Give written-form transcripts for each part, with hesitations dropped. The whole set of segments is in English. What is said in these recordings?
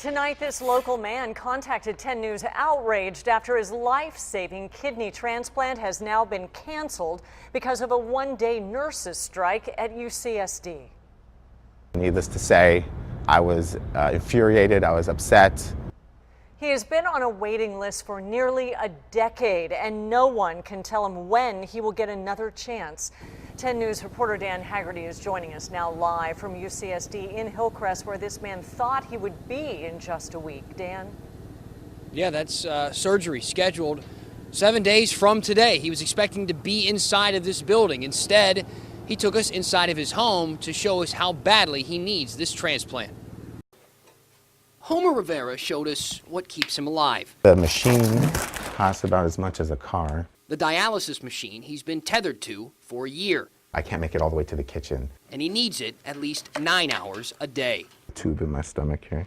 Tonight, this local man contacted 10 News outraged after his life-saving kidney transplant has now been canceled because of a one-day nurses' strike at UCSD. Needless to say, I was infuriated, I was upset. He has been on a waiting list for nearly a decade, and no one can tell him when he will get another chance. 10 News reporter Dan Haggerty is joining us now live from UCSD in Hillcrest, where this man thought he would be in just a week. Dan? Yeah, that's surgery scheduled 7 days from today. He was expecting to be inside of this building. Instead, he took us inside of his home to show us how badly he needs this transplant. Homer Rivera showed us what keeps him alive. The machine costs about as much as a car. The dialysis machine he's been tethered to for a year. I can't make it all the way to the kitchen. And he needs it at least 9 hours a day. Tube in my stomach here.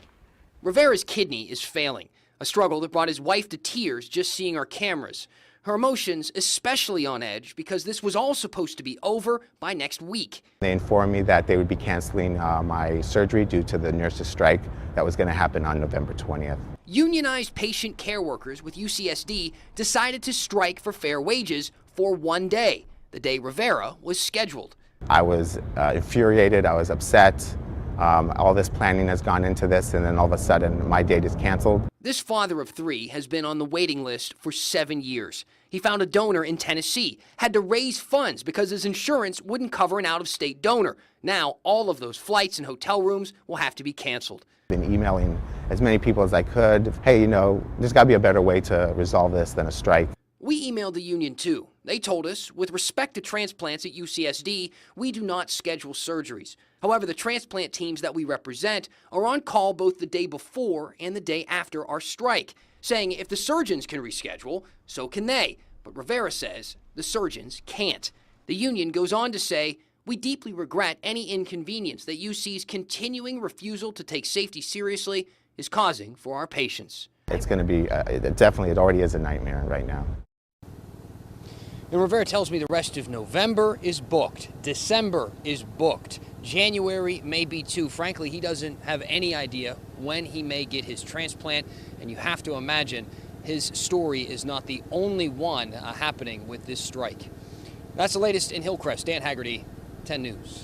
Rivera's kidney is failing, a struggle that brought his wife to tears just seeing our cameras. Her emotions especially on edge because this was all supposed to be over by next week. They informed me that they would be canceling my surgery due to the nurses' strike that was going to happen on November 20th. Unionized patient care workers with UCSD decided to strike for fair wages for 1 day, the day Rivera was scheduled. I was infuriated, I was upset. All this planning has gone into this, and then all of a sudden my date is canceled. This father of 3 has been on the waiting list for 7 years. He found a donor in Tennessee, had to raise funds because his insurance wouldn't cover an out-of-state donor. Now, all of those flights and hotel rooms will have to be canceled. Been emailing as many people as I could. Hey, there's got to be a better way to resolve this than a strike. We emailed the union too. They told us, with respect to transplants at UCSD, we do not schedule surgeries. However, the transplant teams that we represent are on call both the day before and the day after our strike, saying if the surgeons can reschedule, so can they. But Rivera says the surgeons can't. The union goes on to say, we deeply regret any inconvenience that UC's continuing refusal to take safety seriously is causing for our patients. It's going to be, it already is a nightmare right now. And Rivera tells me the rest of November is booked, December is booked, January may be too. Frankly, he doesn't have any idea when he may get his transplant, and you have to imagine his story is not the only one happening with this strike. That's the latest in Hillcrest. Dan Haggerty, 10 News.